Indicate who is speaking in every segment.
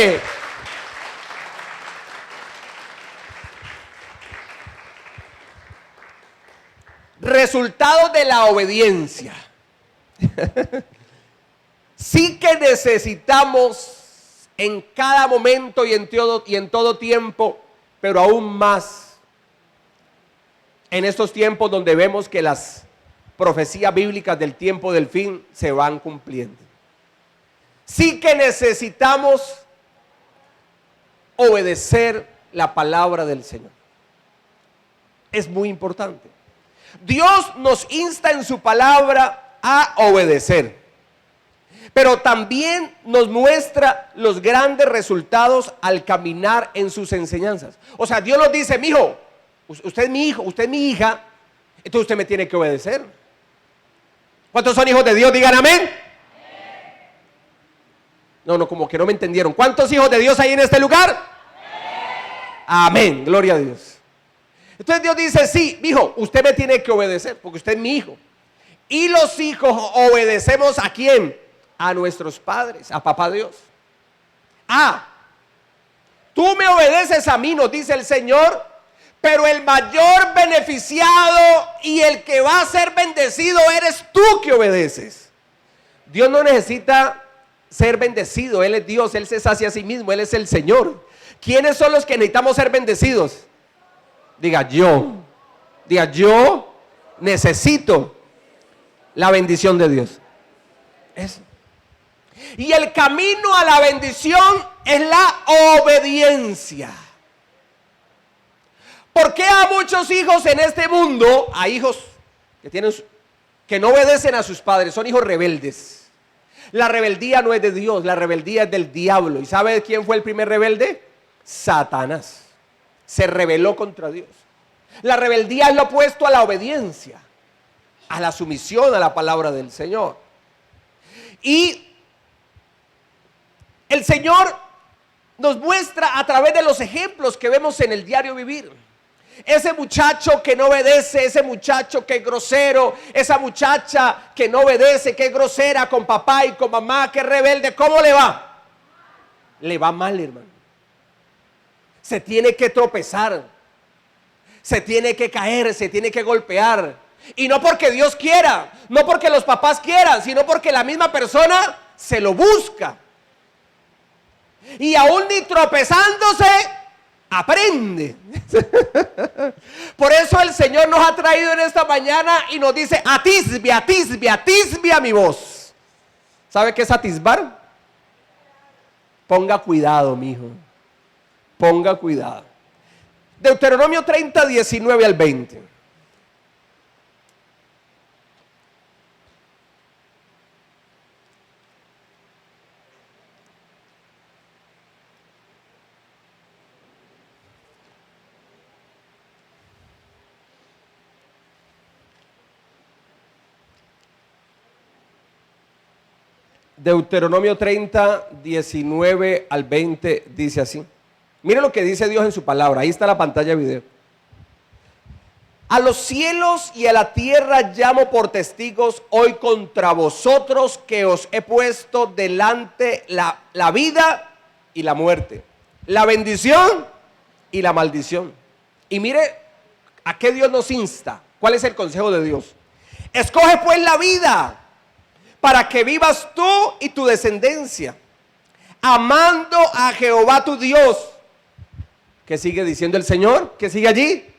Speaker 1: nombre. Resultados de la obediencia. Sí que necesitamos en cada momento y en todo tiempo, pero aún más en estos tiempos donde vemos que las profecías bíblicas del tiempo del fin se van cumpliendo. Sí que necesitamos obedecer la palabra del Señor. Es muy importante. Dios nos insta en su palabra a obedecer, pero también nos muestra los grandes resultados al caminar en sus enseñanzas. O sea, Dios nos dice: mijo, usted es mi hijo, usted es mi hija, entonces usted me tiene que obedecer. ¿Cuántos son hijos de Dios? Digan amén. No, como que no me entendieron. ¿Cuántos hijos de Dios hay en este lugar? Amén, gloria a Dios. Entonces Dios dice: sí, hijo, usted me tiene que obedecer porque usted es mi hijo. Y los hijos obedecemos ¿a quién? A nuestros padres, a papá Dios. Tú me obedeces a mí, nos dice el Señor, pero el mayor beneficiado y el que va a ser bendecido eres tú que obedeces. Dios no necesita ser bendecido, Él es Dios, Él se sacia a sí mismo, Él es el Señor. ¿Quiénes son los que necesitamos ser bendecidos? Diga yo necesito la bendición de Dios. Eso. Y el camino a la bendición es la obediencia. ¿Por qué a muchos hijos en este mundo, a hijos que no obedecen a sus padres, son hijos rebeldes? La rebeldía no es de Dios, la rebeldía es del diablo. ¿Y sabe quién fue el primer rebelde? Satanás. Se rebeló contra Dios. La rebeldía es lo opuesto a la obediencia, a la sumisión a la palabra del Señor. Y el Señor nos muestra a través de los ejemplos que vemos en el diario vivir. Ese muchacho que no obedece, ese muchacho que es grosero, esa muchacha que no obedece, que es grosera con papá y con mamá, que es rebelde, ¿cómo le va? Le va mal, hermano. Se tiene que tropezar, se tiene que caer, se tiene que golpear. Y no porque Dios quiera, no porque los papás quieran, sino porque la misma persona se lo busca. Y aún ni tropezándose, aprende. Por eso el Señor nos ha traído en esta mañana y nos dice: atisbe, atisbe, atisbe a mi voz. ¿Sabe qué es atisbar? Ponga cuidado, mi hijo. Ponga cuidado. Deuteronomio 30, 19 al 20. Deuteronomio 30, 19 al 20 dice así. Mire lo que dice Dios en su palabra. Ahí está la pantalla de video. A los cielos y a la tierra llamo por testigos hoy contra vosotros, que os he puesto delante la vida y la muerte, la bendición y la maldición. Y mire a qué Dios nos insta. ¿Cuál es el consejo de Dios? Escoge pues la vida, para que vivas tú y tu descendencia, amando a Jehová tu Dios. ¿Qué sigue diciendo el Señor? ¿Qué sigue allí?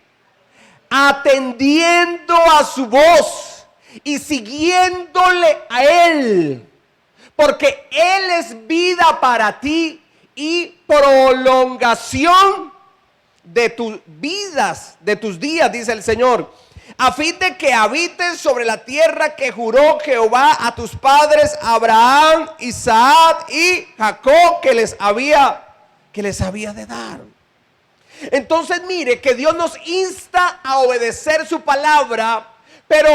Speaker 1: Atendiendo a su voz y siguiéndole a Él, porque Él es vida para ti y prolongación de tus vidas, de tus días, dice el Señor, a fin de que habites sobre la tierra que juró Jehová a tus padres Abraham, Isaac y Jacob, que les había de dar. Entonces mire que Dios nos insta a obedecer su palabra, pero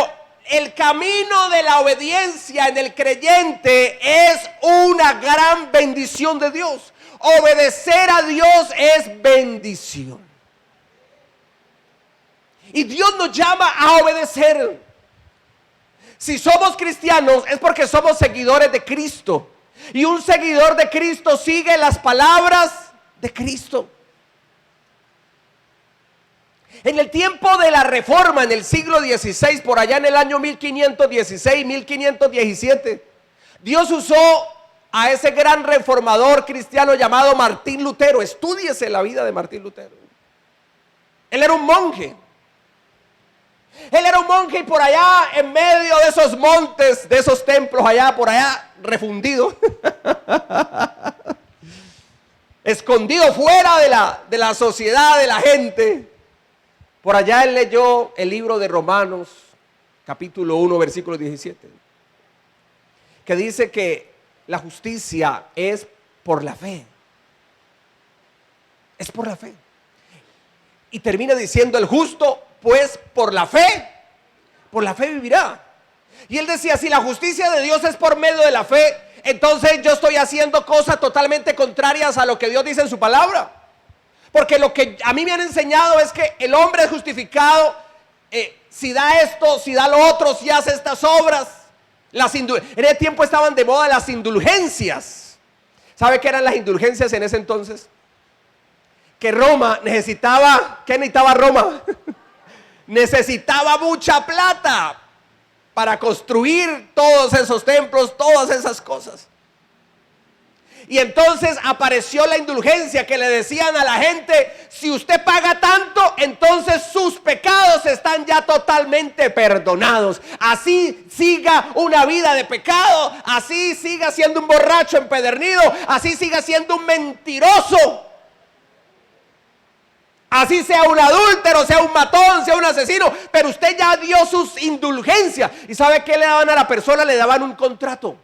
Speaker 1: el camino de la obediencia en el creyente es una gran bendición de Dios. Obedecer a Dios es bendición. Y Dios nos llama a obedecer. Si somos cristianos es porque somos seguidores de Cristo. Y un seguidor de Cristo sigue las palabras de Cristo. En el tiempo de la Reforma, en el siglo XVI, por allá en el año 1516, 1517, Dios usó a ese gran reformador cristiano llamado Martín Lutero. Estúdiese la vida de Martín Lutero. Él era un monje. Él era un monje y por allá en medio de esos montes, de esos templos allá, por allá, refundido, escondido fuera de la sociedad, de la gente. Por allá él leyó el libro de Romanos, capítulo 1, versículo 17, que dice que la justicia es por la fe. Es por la fe. Y termina diciendo: el justo, pues por la fe vivirá. Y él decía: si la justicia de Dios es por medio de la fe, entonces yo estoy haciendo cosas totalmente contrarias a lo que Dios dice en su palabra. Porque lo que a mí me han enseñado es que el hombre es justificado si da esto, si da lo otro, si hace estas obras. En ese tiempo estaban de moda las indulgencias. ¿Sabe qué eran las indulgencias en ese entonces? Que Roma necesitaba, ¿qué necesitaba Roma? Necesitaba mucha plata para construir todos esos templos, todas esas cosas. Y entonces apareció la indulgencia, que le decían a la gente: si usted paga tanto, entonces sus pecados están ya totalmente perdonados. Así siga una vida de pecado, así siga siendo un borracho empedernido, así siga siendo un mentiroso, así sea un adúltero, sea un matón, sea un asesino, pero usted ya dio sus indulgencias. ¿Y sabe qué le daban a la persona? Le daban un contrato,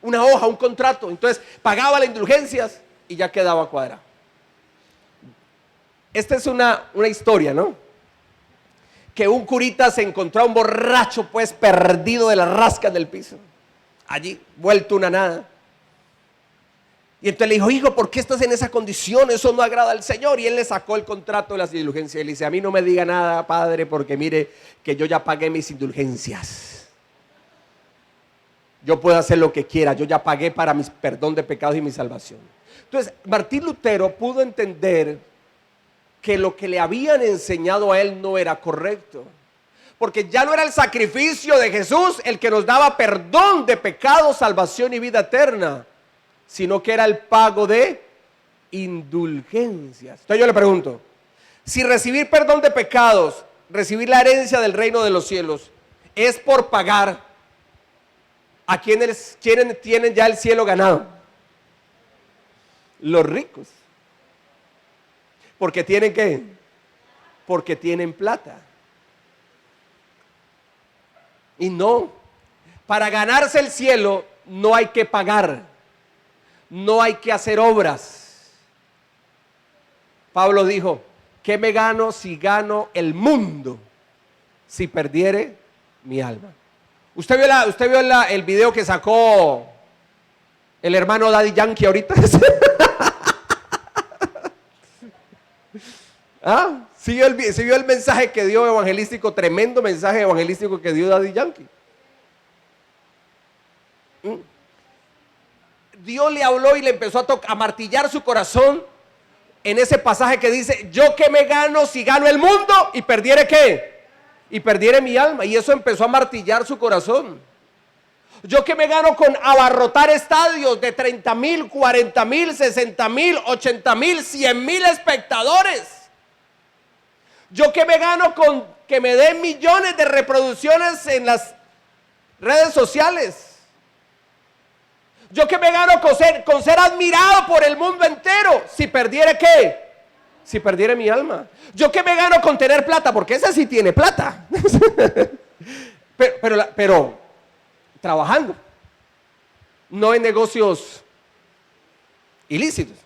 Speaker 1: una hoja, un contrato. Entonces pagaba las indulgencias y ya quedaba cuadrado. Esta es una historia, ¿no? Que un curita se encontró a un borracho pues perdido de las rascas del piso, allí vuelto una nada. Y entonces le dijo: hijo, ¿por qué estás en esa condición? Eso no agrada al Señor. Y él le sacó el contrato de las indulgencias y le dice: a mí no me diga nada, padre, porque mire que yo ya pagué mis indulgencias. Yo puedo hacer lo que quiera, yo ya pagué para mi perdón de pecados y mi salvación. Entonces, Martín Lutero pudo entender que lo que le habían enseñado a él no era correcto. Porque ya no era el sacrificio de Jesús el que nos daba perdón de pecados, salvación y vida eterna, sino que era el pago de indulgencias. Entonces yo le pregunto: si recibir perdón de pecados, recibir la herencia del reino de los cielos, es por pagar, ¿a quiénes tienen ya el cielo ganado? Los ricos. ¿Porque tienen qué? Porque tienen plata. Y no, para ganarse el cielo no hay que pagar, no hay que hacer obras. Pablo dijo: ¿qué me gano si gano el mundo, si perdiere mi alma? ¿Usted vio el video que sacó el hermano Daddy Yankee ahorita? ¿Ah? ¿Sí vio el mensaje que dio evangelístico, tremendo mensaje evangelístico que dio Daddy Yankee? Dios le habló y le empezó a martillar su corazón en ese pasaje que dice: ¿yo qué me gano si gano el mundo y perdiere qué? Y perdiere mi alma. Y eso empezó a martillar su corazón. ¿Yo qué me gano con abarrotar estadios de 30,000, 40,000, 60,000, 80,000, 100,000 espectadores? ¿Yo qué me gano con que me den millones de reproducciones en las redes sociales? ¿Yo qué me gano con ser admirado por el mundo entero si perdiere qué? Si perdiere mi alma. ¿Yo qué me gano con tener plata? Porque ese sí tiene plata. pero trabajando, no en negocios ilícitos.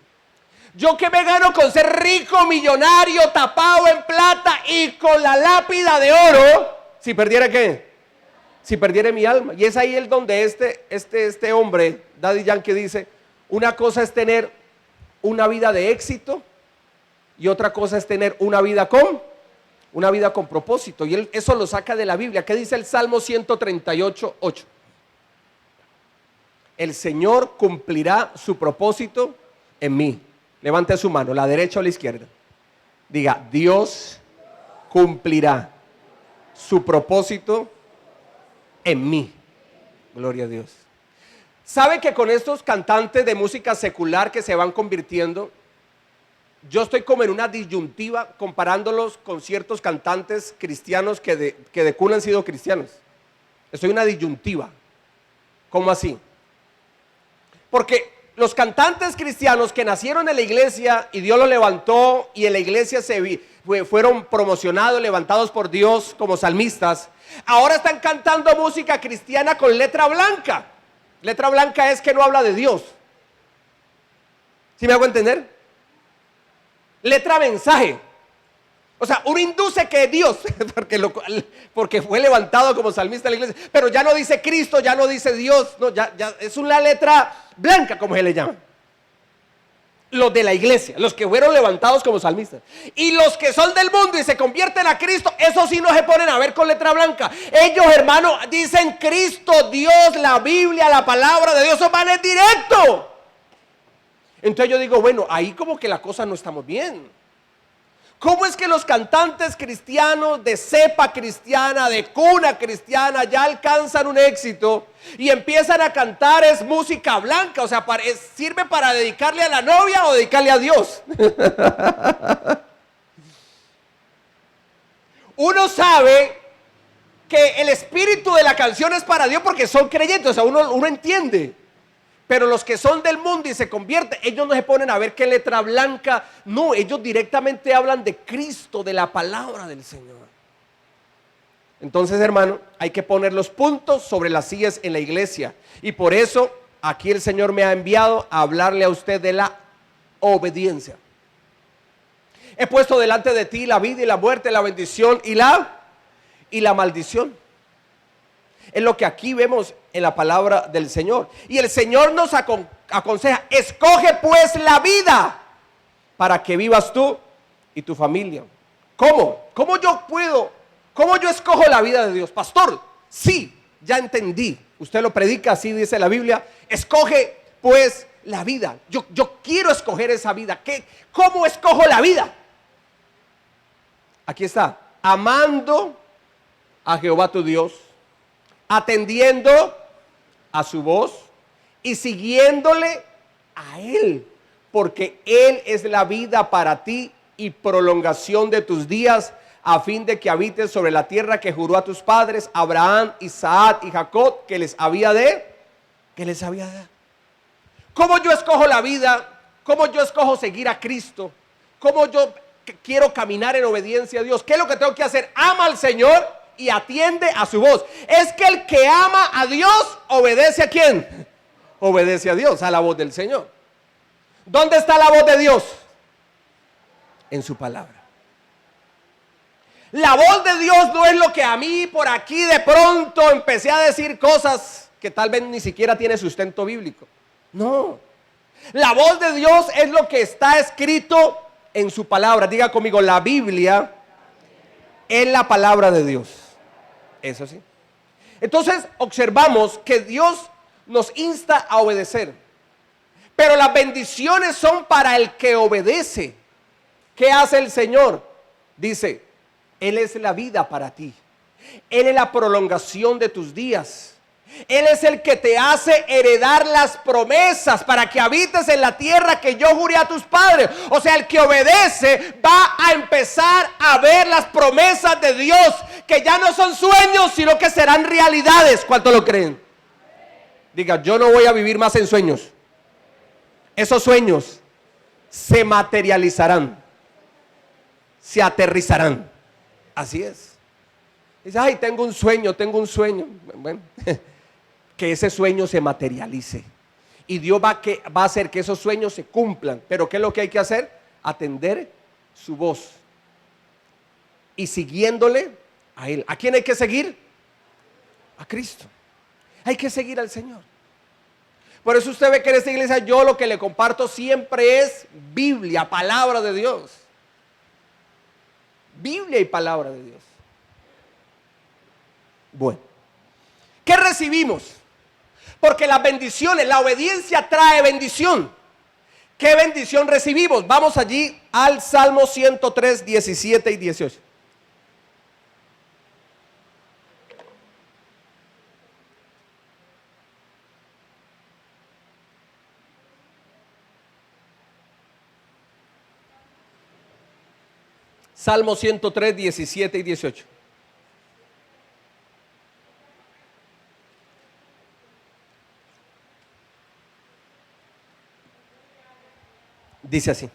Speaker 1: ¿Yo qué me gano con ser rico, millonario, tapado en plata y con la lápida de oro si perdiera qué? Si perdiera mi alma. Y es ahí el donde este hombre, Daddy Yankee, dice: una cosa es tener una vida de éxito y otra cosa es tener una vida con propósito. Y él eso lo saca de la Biblia. ¿Qué dice el Salmo 138:8? el Señor cumplirá su propósito en mí. Levante su mano, la derecha o la izquierda. Diga, Dios cumplirá su propósito en mí. Gloria a Dios. ¿Sabe que con estos cantantes de música secular que se van convirtiendo, yo estoy como en una disyuntiva comparándolos con ciertos cantantes cristianos que de cuna han sido cristianos? Estoy en una disyuntiva. ¿Cómo así? Porque los cantantes cristianos que nacieron en la iglesia y Dios los levantó y en la iglesia fueron promocionados, levantados por Dios como salmistas, ahora están cantando música cristiana con letra blanca. Letra blanca es que no habla de Dios. ¿Sí me hago entender? Letra mensaje. O sea, uno induce que es Dios, porque fue levantado como salmista de la iglesia, pero ya no dice Cristo, ya no dice Dios, no, ya es una letra blanca, como se le llama. Los de la iglesia, los que fueron levantados como salmistas. Y los que son del mundo y se convierten a Cristo, esos sí no se ponen a ver con letra blanca. Ellos, hermano, dicen Cristo, Dios, la Biblia, la palabra de Dios, eso van en directo. Entonces yo digo, bueno, ahí como que la cosa no estamos bien. ¿Cómo es que los cantantes cristianos de cepa cristiana, de cuna cristiana, ya alcanzan un éxito y empiezan a cantar es música blanca? O sea, ¿sirve para dedicarle a la novia o dedicarle a Dios? Uno sabe que el espíritu de la canción es para Dios porque son creyentes, o sea, uno entiende. Pero los que son del mundo y se convierten, ellos no se ponen a ver qué letra blanca. No, ellos directamente hablan de Cristo, de la palabra del Señor. Entonces, hermano, hay que poner los puntos sobre las sillas en la iglesia. Y por eso, aquí el Señor me ha enviado a hablarle a usted de la obediencia. He puesto delante de ti la vida y la muerte, la bendición y la maldición. Es lo que aquí vemos en la palabra del Señor. Y el Señor nos aconseja, escoge pues la vida para que vivas tú y tu familia. ¿Cómo? ¿Cómo yo escojo la vida de Dios? Pastor, sí, ya entendí. Usted lo predica, así dice la Biblia. Escoge pues la vida. Yo quiero escoger esa vida. ¿Cómo escojo la vida? Aquí está. Amando a Jehová tu Dios, atendiendo a su voz y siguiéndole a Él, porque Él es la vida para ti y prolongación de tus días, a fin de que habites sobre la tierra que juró a tus padres, Abraham, Isaac y Jacob, que les había de dar. ¿Cómo yo escojo la vida? ¿Cómo yo escojo seguir a Cristo? ¿Cómo yo quiero caminar en obediencia a Dios? ¿Qué es lo que tengo que hacer? Ama al Señor y atiende a su voz. Es que el que ama a Dios, ¿obedece a quién? Obedece a Dios, a la voz del Señor. ¿Dónde está la voz de Dios? En su palabra. La voz de Dios no es lo que a mí por aquí de pronto empecé a decir cosas que tal vez ni siquiera tiene sustento bíblico. No. La voz de Dios es lo que está escrito en su palabra. Diga conmigo, la Biblia es la palabra de Dios. Eso sí. Entonces observamos que Dios nos insta a obedecer, pero las bendiciones son para el que obedece. ¿Qué hace el Señor? Dice, Él es la vida para ti. Él es la prolongación de tus días. Él es el que te hace heredar las promesas para que habites en la tierra que yo juré a tus padres. O sea, el que obedece va a empezar a ver las promesas de Dios, que ya no son sueños, sino que serán realidades. ¿Cuánto lo creen? Diga, yo no voy a vivir más en sueños. Esos sueños se materializarán, se aterrizarán. Así es. Dice, ay, tengo un sueño. Bueno, que ese sueño se materialice. Y Dios va a hacer que esos sueños se cumplan. Pero ¿qué es lo que hay que hacer? Atender su voz. Y siguiéndole a Él. ¿A quién hay que seguir? A Cristo. Hay que seguir al Señor. Por eso usted ve que en esta iglesia yo lo que le comparto siempre es Biblia, palabra de Dios. Biblia y palabra de Dios. Bueno, ¿qué recibimos? Porque las bendiciones, la obediencia trae bendición. ¿Qué bendición recibimos? Vamos allí al Salmo 103, 17 y 18. Salmo 103, 17 y 18. Dice así: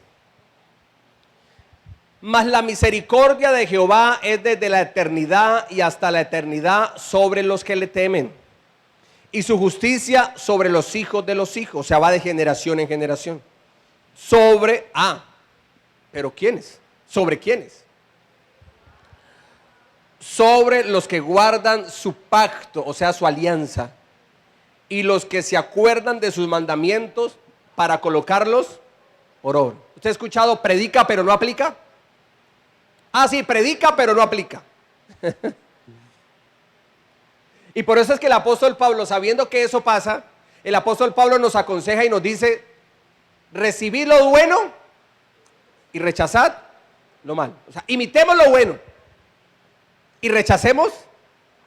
Speaker 1: mas la misericordia de Jehová es desde la eternidad y hasta la eternidad sobre los que le temen, y su justicia sobre los hijos de los hijos. O sea, va de generación en generación. ¿Pero quiénes? ¿Sobre quiénes? Sobre los que guardan su pacto, o sea, su alianza, y los que se acuerdan de sus mandamientos para colocarlos por obra. ¿Usted ha escuchado predica pero no aplica? Sí, predica pero no aplica. Y por eso es que el apóstol Pablo, sabiendo que eso pasa, el apóstol Pablo nos aconseja y nos dice: recibid lo bueno y rechazad lo malo. O sea, imitemos lo bueno y rechacemos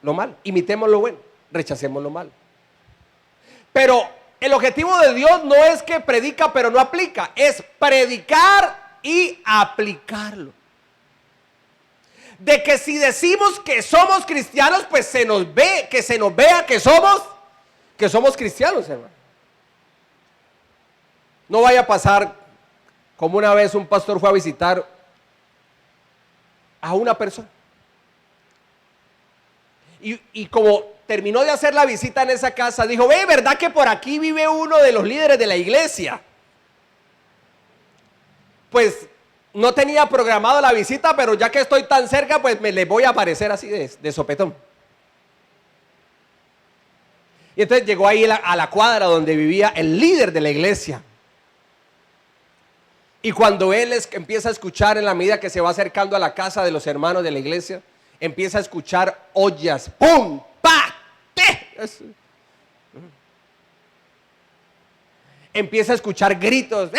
Speaker 1: lo malo. Imitemos lo bueno, rechacemos lo malo. Pero el objetivo de Dios no es que predica pero no aplica, es predicar y aplicarlo. De que si decimos que somos cristianos, pues se nos vea que somos cristianos, hermano. No vaya a pasar como una vez un pastor fue a visitar a una persona. Y como terminó de hacer la visita en esa casa, dijo: ve, ¿verdad que por aquí vive uno de los líderes de la iglesia? Pues no tenía programado la visita, pero ya que estoy tan cerca, pues me le voy a aparecer así de sopetón. Y entonces llegó ahí a la cuadra donde vivía el líder de la iglesia. Y cuando él empieza a escuchar, en la medida que se va acercando a la casa de los hermanos de la iglesia, empieza a escuchar ollas, ¡pum! ¡Pa! ¡Te! Empieza a escuchar gritos,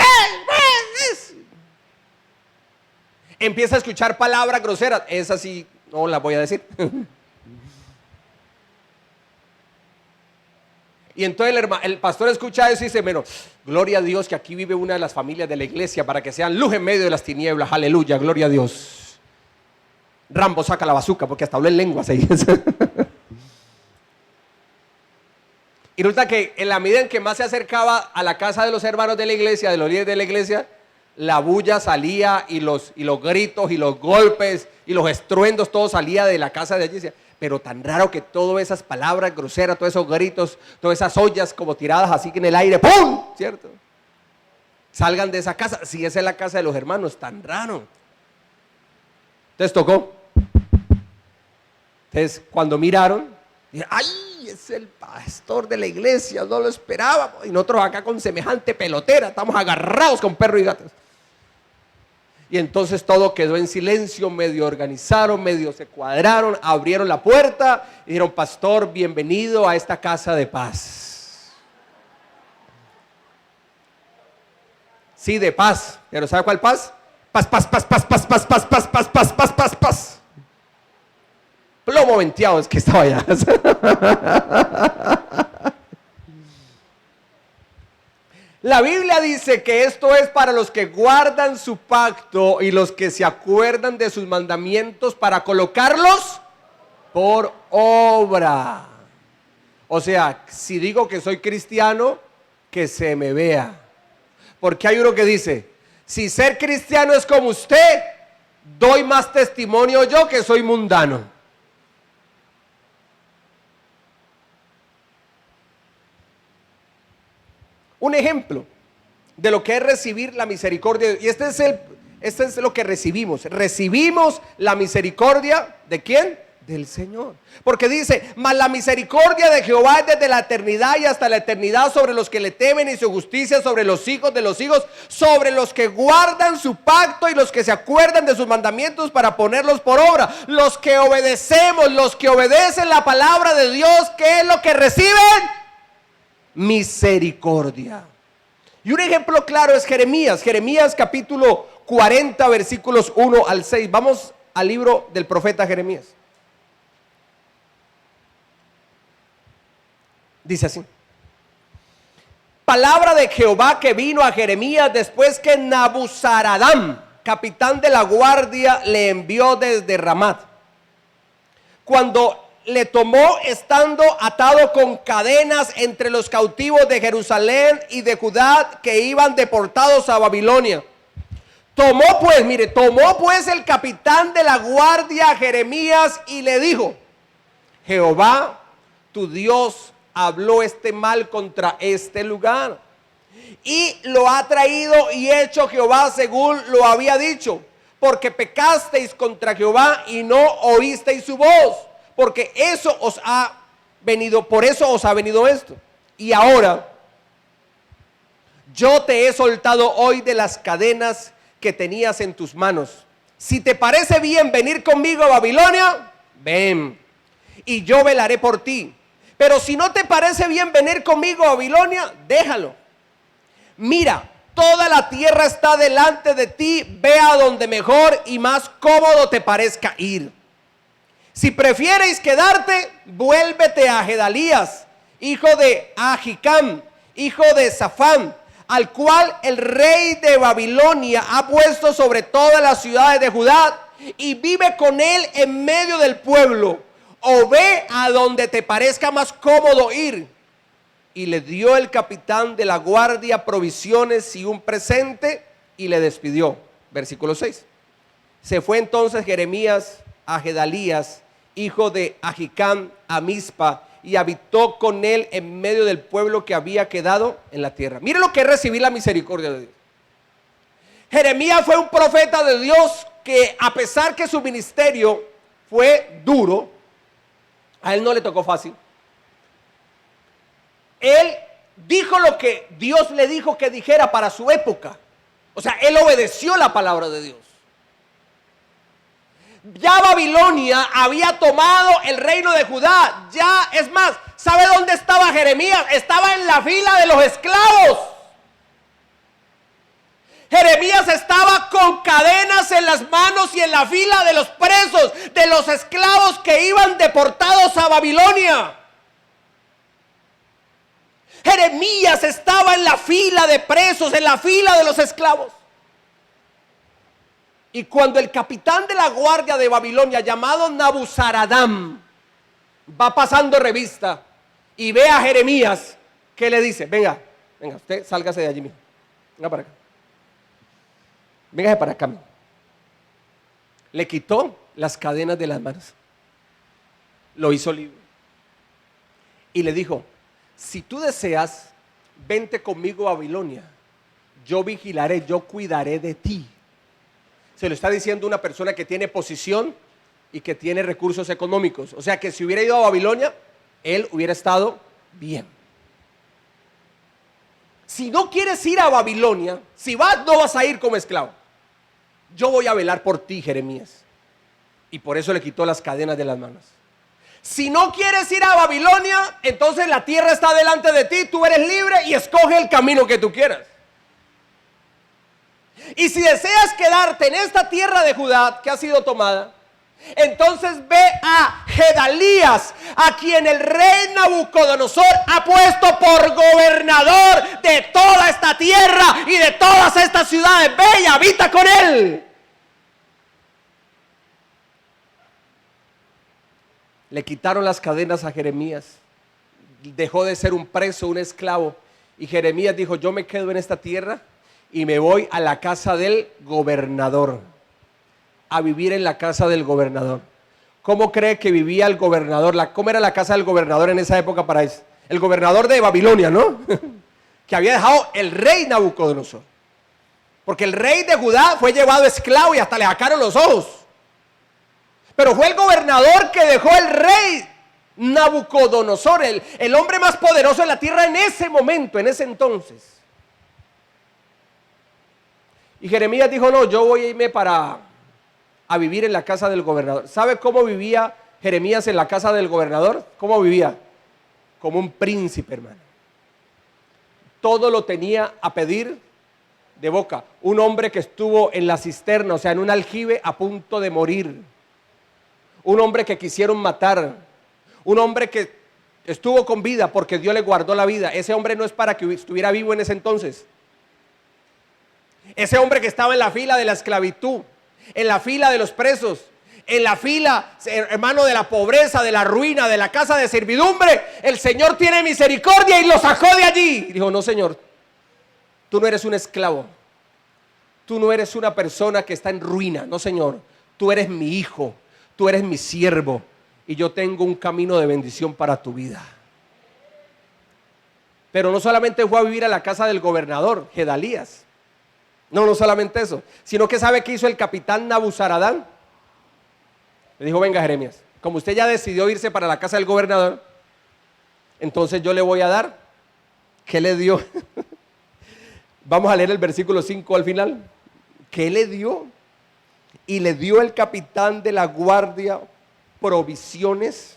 Speaker 1: empieza a escuchar palabras groseras. Esas sí no las voy a decir. Y entonces el pastor escucha eso y dice: bueno, gloria a Dios que aquí vive una de las familias de la iglesia para que sean luz en medio de las tinieblas. Aleluya, gloria a Dios. Rambo saca la bazuca porque hasta habló en lenguas ahí. Y resulta que en la medida en que más se acercaba a la casa de los hermanos de la iglesia, de los líderes de la iglesia, la bulla salía y los gritos y los golpes y los estruendos, todo salía de la casa de allí. Pero tan raro que todas esas palabras groseras, todos esos gritos, todas esas ollas como tiradas así en el aire, ¡pum! ¿Cierto? Salgan de esa casa. Si esa es la casa de los hermanos, tan raro. Entonces tocó. Entonces cuando miraron, dije: ¡ay! Es el pastor de la iglesia, no lo esperábamos. Y nosotros acá con semejante pelotera, estamos agarrados con perros y gatos. Y entonces todo quedó en silencio, medio organizaron, medio se cuadraron, abrieron la puerta y dijeron: pastor, bienvenido a esta casa de paz. Sí, de paz, pero ¿sabe cuál paz? Paz, paz, paz, paz, paz, paz, paz, paz, paz, paz, paz, paz, paz. Plomo venteado es que estaba allá. La Biblia dice que esto es para los que guardan su pacto y los que se acuerdan de sus mandamientos para colocarlos por obra. O sea, si digo que soy cristiano, que se me vea. Porque hay uno que dice: si ser cristiano es como usted, doy más testimonio yo que soy mundano. Un ejemplo de lo que es recibir la misericordia. Y este es lo que recibimos. Recibimos la misericordia ¿de quién? Del Señor. Porque dice: mas la misericordia de Jehová es desde la eternidad y hasta la eternidad sobre los que le temen, y su justicia sobre los hijos de los hijos, sobre los que guardan su pacto y los que se acuerdan de sus mandamientos para ponerlos por obra. Los que obedecemos, los que obedecen la palabra de Dios, ¿qué es lo que reciben? misericordia. Y un ejemplo claro es Jeremías. Jeremías capítulo 40 versículos 1 al 6. Vamos al libro del profeta Jeremías. Dice así: palabra de Jehová que vino a Jeremías después que Nabuzaradán, capitán de la guardia, le envió desde Ramat, cuando le tomó estando atado con cadenas entre los cautivos de Jerusalén y de Judá que iban deportados a Babilonia. Tomó pues el capitán de la guardia a Jeremías y le dijo: Jehová tu Dios habló este mal contra este lugar, y lo ha traído y hecho Jehová según lo había dicho, porque pecasteis contra Jehová y no oísteis su voz, porque eso os ha venido, por eso os ha venido esto. Y ahora yo te he soltado hoy de las cadenas que tenías en tus manos. Si te parece bien venir conmigo a Babilonia, ven, y yo velaré por ti. Pero si no te parece bien venir conmigo a Babilonia, déjalo. Mira, toda la tierra está delante de ti, ve a donde mejor y más cómodo te parezca ir. Si prefieres quedarte, vuélvete a Gedalías, hijo de Ahicam, hijo de Safán, al cual el rey de Babilonia ha puesto sobre todas las ciudades de Judá, y vive con él en medio del pueblo. O ve a donde te parezca más cómodo ir. Y le dio el capitán de la guardia provisiones y un presente, y le despidió. Versículo 6. Se fue entonces Jeremías a Gedalías, hijo de Ahicam, a Mizpa, y habitó con él en medio del pueblo que había quedado en la tierra. Mire lo que es recibir la misericordia de Dios. Jeremías fue un profeta de Dios que, a pesar que su ministerio fue duro, a él no le tocó fácil. Él dijo lo que Dios le dijo que dijera para su época. O sea, él obedeció la palabra de Dios. Ya Babilonia había tomado el reino de Judá. Ya, es más, ¿sabe dónde estaba Jeremías? Estaba en la fila de los esclavos. Jeremías estaba con cadenas en las manos y en la fila de los presos, de los esclavos que iban deportados a Babilonia. Jeremías estaba en la fila de presos, en la fila de los esclavos. Y cuando el capitán de la guardia de Babilonia, llamado Nabuzaradán, va pasando revista y ve a Jeremías, ¿qué le dice? Venga, usted sálgase de allí mismo. Venga para acá. Véngase para acá. Le quitó las cadenas de las manos. Lo hizo libre. Y le dijo: si tú deseas, vente conmigo a Babilonia. Yo vigilaré, yo cuidaré de ti. Se lo está diciendo una persona que tiene posición y que tiene recursos económicos. O sea que si hubiera ido a Babilonia, él hubiera estado bien. Si no quieres ir a Babilonia, si vas, no vas a ir como esclavo. Yo voy a velar por ti, Jeremías. Y por eso le quitó las cadenas de las manos. Si no quieres ir a Babilonia, entonces la tierra está delante de ti, tú eres libre y escoge el camino que tú quieras. Y si deseas quedarte en esta tierra de Judá que ha sido tomada, entonces ve a Gedalías, a quien el rey Nabucodonosor ha puesto por gobernador de toda esta tierra y de todas estas ciudades. Ve y habita con él. Le quitaron las cadenas a Jeremías. Dejó de ser un preso, un esclavo. Y Jeremías dijo: yo me quedo en esta tierra y me voy a la casa del gobernador, a vivir en la casa del gobernador. ¿Cómo cree que vivía el gobernador? ¿Cómo era la casa del gobernador en esa época para eso? El gobernador de Babilonia, ¿no? Que había dejado el rey Nabucodonosor. Porque el rey de Judá fue llevado esclavo y hasta le sacaron los ojos. Pero fue el gobernador que dejó el rey Nabucodonosor, el hombre más poderoso de la tierra en ese momento, en ese entonces. Y Jeremías dijo: no, yo voy a irme a vivir en la casa del gobernador. ¿Sabe cómo vivía Jeremías en la casa del gobernador? ¿Cómo vivía? Como un príncipe, hermano. todo lo tenía a pedir de boca. Un hombre que estuvo en la cisterna, o sea, en un aljibe a punto de morir. Un hombre que quisieron matar. Un hombre que estuvo con vida porque Dios le guardó la vida. Ese hombre no es para que estuviera vivo en ese entonces. Ese hombre que estaba en la fila de la esclavitud, en la fila de los presos, en la fila, hermano, de la pobreza, de la ruina, de la casa de servidumbre, el Señor tiene misericordia y lo sacó de allí. Y dijo: no, Señor, tú no eres un esclavo, tú no eres una persona que está en ruina, no, Señor, tú eres mi hijo, tú eres mi siervo y yo tengo un camino de bendición para tu vida. Pero no solamente fue a vivir a la casa del gobernador Gedalías, no solamente eso, sino que ¿sabe qué hizo el capitán Nabuzaradán? Le dijo: venga, Jeremías, como usted ya decidió irse para la casa del gobernador, entonces yo le voy a dar. ¿Qué le dio? Vamos a leer el versículo 5 al final. ¿Qué le dio? Y le dio el capitán de la guardia provisiones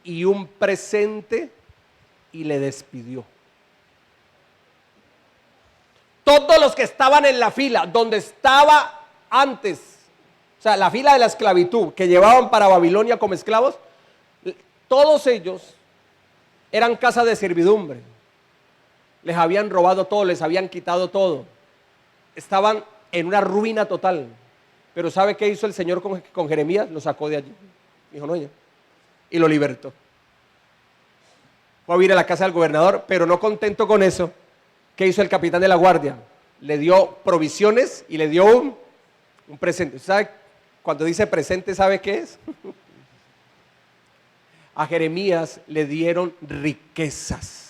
Speaker 1: y un presente y le despidió. Todos los que estaban en la fila donde estaba antes, o sea, la fila de la esclavitud que llevaban para Babilonia como esclavos, todos ellos eran casa de servidumbre. Les habían robado todo, les habían quitado todo. Estaban en una ruina total. Pero ¿sabe qué hizo el Señor con Jeremías? Lo sacó de allí. Dijo: no, ya. Y lo libertó. Fue a ir a la casa del gobernador, pero no contento con eso, ¿qué hizo el capitán de la guardia? Le dio provisiones y le dio un presente. ¿Sabe? Cuando dice presente, ¿sabe qué es? A Jeremías le dieron riquezas.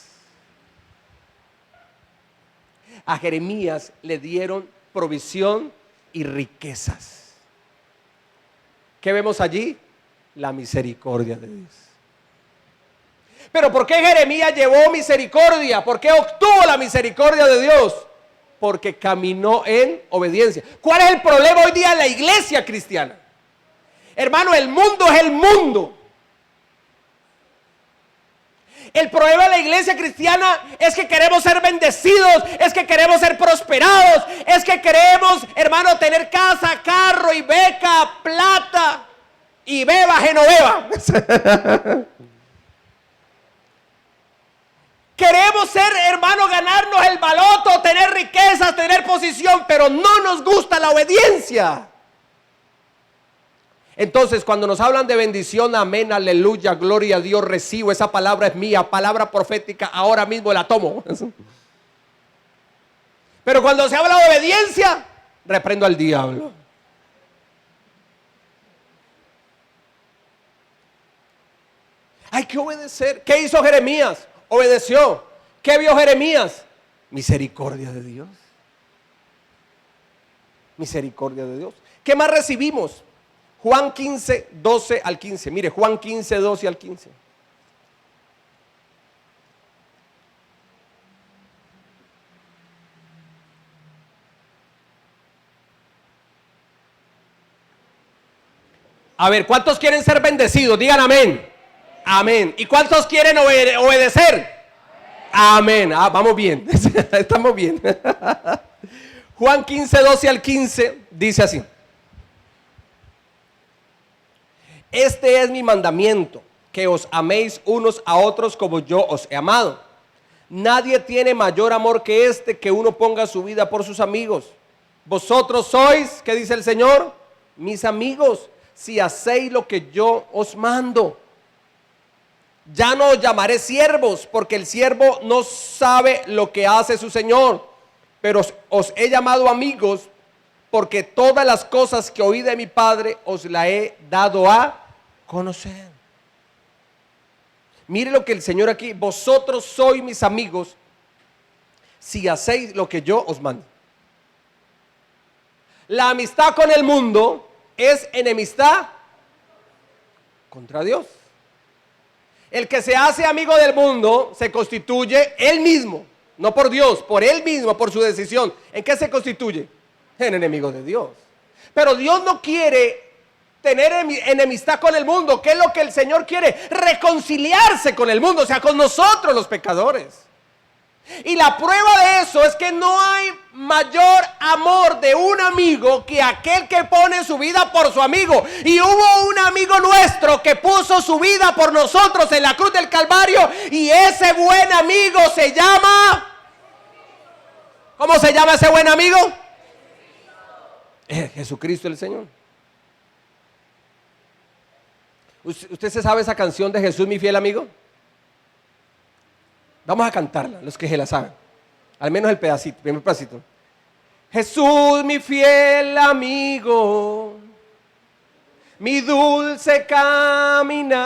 Speaker 1: A Jeremías le dieron provisión y riquezas. ¿Qué vemos allí? La misericordia de Dios. Pero ¿por qué Jeremías llevó misericordia? ¿Por qué obtuvo la misericordia de Dios? Porque caminó en obediencia. ¿Cuál es el problema hoy día en la iglesia cristiana? Hermano, el mundo es el mundo. El problema de la iglesia cristiana es que queremos ser bendecidos, es que queremos ser prosperados, es que queremos, hermano, tener casa, carro y beca, plata y beba, Genoveva. Queremos ser, hermano, ganarnos el baloto, tener riquezas, tener posición, pero no nos gusta la obediencia. Entonces, cuando nos hablan de bendición, amén, aleluya, gloria a Dios, recibo, esa palabra es mía, palabra profética, ahora mismo la tomo. Pero cuando se habla de obediencia, reprendo al diablo. Hay que obedecer. ¿Qué hizo Jeremías? Obedeció. ¿Qué vio Jeremías? Misericordia de Dios. Misericordia de Dios. ¿Qué más recibimos? Juan 15, 12 al 15. Mire, Juan 15, 12 al 15. A ver, ¿cuántos quieren ser bendecidos? Digan amén. Amén. ¿Y cuántos quieren obedecer? Amén. Ah, vamos bien. Estamos bien. Juan 15, 12 al 15 dice así: este es mi mandamiento, que os améis unos a otros como yo os he amado. Nadie tiene mayor amor que este, que uno ponga su vida por sus amigos. Vosotros sois, ¿qué dice el Señor? Mis amigos, si hacéis lo que yo os mando. Ya no os llamaré siervos, porque el siervo no sabe lo que hace su Señor, pero os he llamado amigos, porque todas las cosas que oí de mi Padre os las he dado a conocer. Mire lo que el Señor aquí: vosotros sois mis amigos si hacéis lo que yo os mando. La amistad con el mundo es enemistad contra Dios. El que se hace amigo del mundo se constituye él mismo, no por Dios, por él mismo, por su decisión. ¿En qué se constituye? En enemigo de Dios. Pero Dios no quiere tener enemistad con el mundo. ¿Qué es lo que el Señor quiere? Reconciliarse con el mundo, o sea, con nosotros los pecadores. Y la prueba de eso es que no hay mayor amor de un amigo que aquel que pone su vida por su amigo. Y hubo un amigo nuestro que puso su vida por nosotros en la cruz del Calvario, y ese buen amigo se llama... ¿Cómo se llama ese buen amigo? Jesucristo el Señor. ¿Usted se sabe esa canción de Jesús, mi fiel amigo? Vamos a cantarla, los que se la saben. Al menos el pedacito, primer pedacito. Jesús, mi fiel amigo, mi dulce caminar,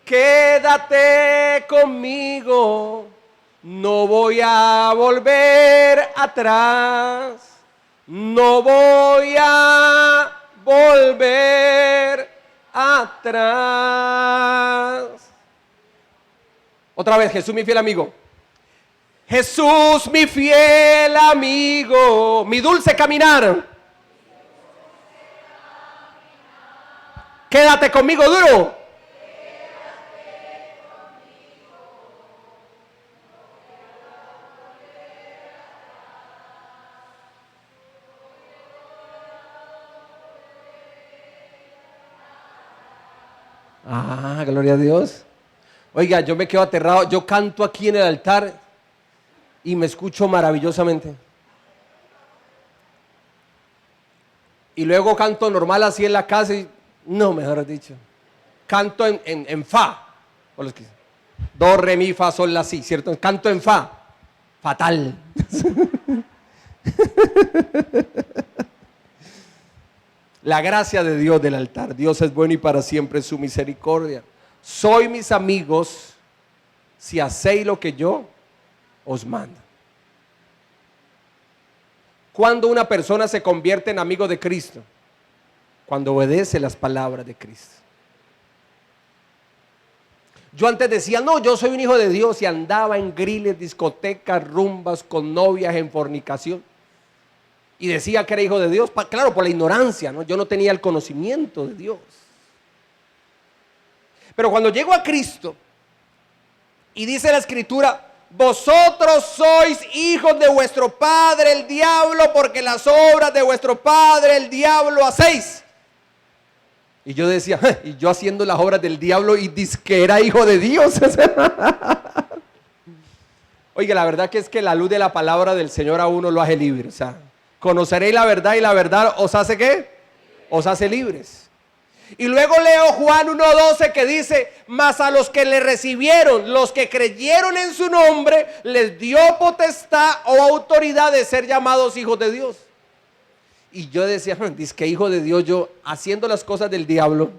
Speaker 1: quédate conmigo, no voy a volver atrás, no voy a volver atrás. Otra vez, Jesús, mi fiel amigo. Jesús, mi fiel amigo, mi dulce caminar. Quédate conmigo duro. Ah, gloria a Dios. Oiga, yo me quedo aterrado. Yo canto aquí en el altar y me escucho maravillosamente. Y luego canto normal así en la casa y, no, mejor dicho, canto en fa. Por los que, do, re, mi, fa, sol, la, si, ¿cierto? Canto en fa. Fatal. La gracia de Dios del altar. Dios es bueno y para siempre su misericordia. Soy mis amigos si hacéis lo que yo os mando. Cuando una persona se convierte en amigo de Cristo, cuando obedece las palabras de Cristo. Yo antes decía, no, yo soy un hijo de Dios, y andaba en griles, discotecas, rumbas, con novias, en fornicación. Y decía que era hijo de Dios, claro, por la ignorancia, ¿no? Yo no tenía el conocimiento de Dios. Pero cuando llego a Cristo, y dice la Escritura, vosotros sois hijos de vuestro padre el diablo, porque las obras de vuestro padre el diablo hacéis. Y yo decía, y yo haciendo las obras del diablo y dizque era hijo de Dios. Oiga, la verdad que es que la luz de la palabra del Señor a uno lo hace libre. O sea, conoceréis la verdad y la verdad os hace ¿qué? Os hace libres. Y luego leo Juan 1:12 que dice, mas a los que le recibieron, los que creyeron en su nombre, les dio potestad o autoridad de ser llamados hijos de Dios. Y yo decía, dice que hijo de Dios, yo haciendo las cosas del diablo